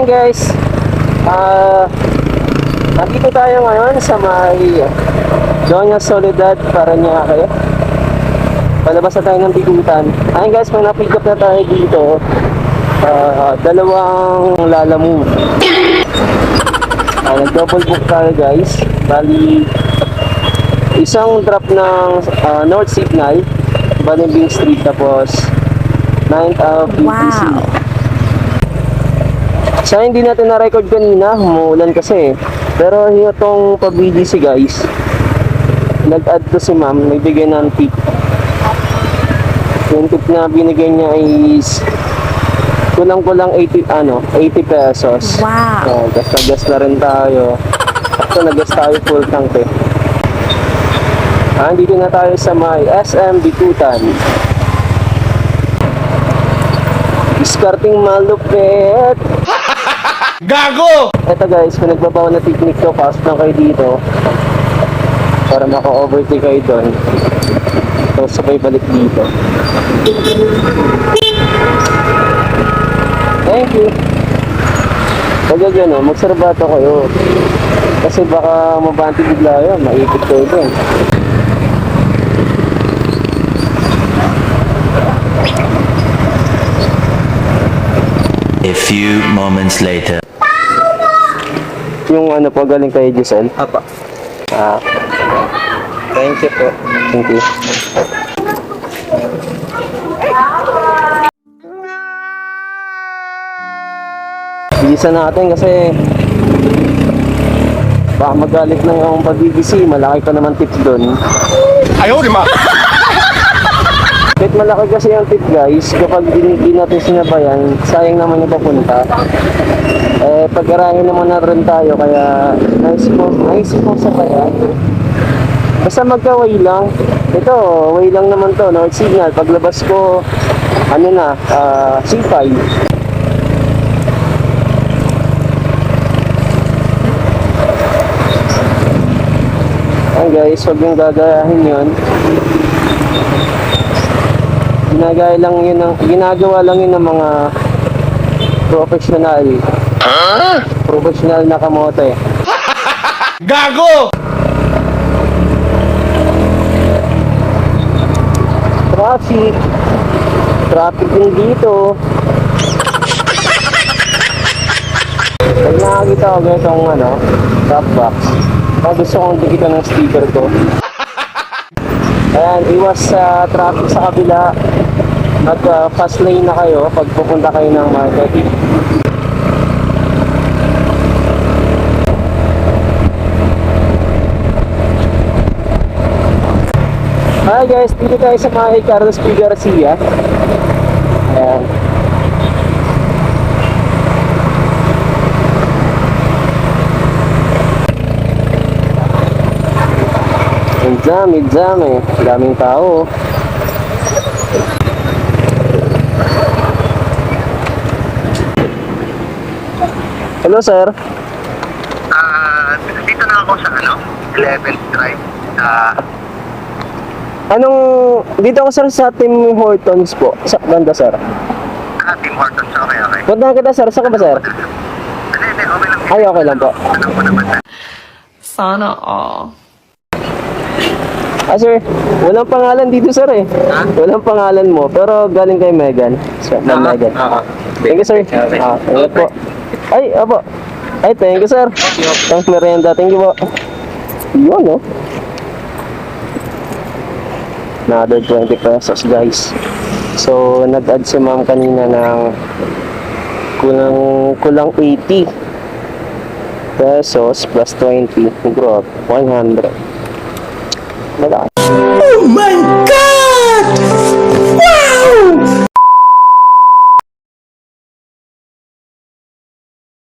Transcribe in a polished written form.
Ayan guys, nandito tayo ngayon sa may Doña Soledad, Parañaque. Palabas na tayo ng Bigutan. Ayan guys, may na-pick up na tayo dito. Dalawang Lalamove. Nag-double book tayo guys. Bali, isang drop ng North Signal, Banibing Street, tapos 9th of BTC. Wow. So hindi natin na-record kanina, umuulan kasi. Pero itong pag-BDC guys, nag-add to si ma'am, nagbigay ng tip. Yung tip na binigay niya is kulang-kulang 80 pesos. Wow. Gas na rin tayo. Ito, nag-gas tayo full tank eh. Dito na tayo sa may SM Bigutan. Discarding malupit. Gago! Ito guys, kung nagbabaw na technique ko, pasok lang kayo dito para maka-overtake kayo doon. Tapos sabay balik dito. Thank you. Pag gano'n, magserbato kayo. Kasi baka mabanti bigla yun, maipit kayo doon. A few moments later. Yung ano po, galing kay Giselle? Apa. Thank you po. Thank you. Bilisan natin kasi baka magalit na yung pag-BBC. Malaki pa naman tips doon. Ayaw, di ma! Kahit malaki kasi yung tip guys, kapag di natin sinabayan, sayang naman yung papunta. Pag-arahin naman na rin tayo, kaya naisip ko sa bayan. Basta magka-way lang. Ito, way lang naman to, North Signal. Paglabas ko, C5. Ayan guys, huwag yung gagayahin yun. Ginagawa lang yun ng mga professional. Professional na kamote. Gago! Traffic din dito. Pag nakakita ko itong top box, gusto kong dikitan ng sticker ko. Ayan, iwas sa traffic sa kabila. Mag-fast lane na kayo pag pupunta kayo ng market. Hi guys, dito tayo sa mga Carlos P. Garcia. Ayan. Dami. Daming tao. Hello sir. Dito na ako sa 11th Drive. Dito ako sir sa Tim Hortons po. Sa banda sir. Tim Hortons, okay. Punta kita sir, saan ka ba sir? Hindi, okay lang. Ay, okay lang po. Alam ko naman na. Sana all. Sir, walang pangalan dito sir eh. Walang pangalan mo, pero galing kay Megan. So, Megan. Thank you sir. Ingat po. Ay, apo. Ay, thank you sir. Thanks merienda. Thank you po. Yun no. Another 20 pesos guys. So, nag-add si ma'am kanina ng kulang 80 pesos plus 20. Grow 100. Malaki.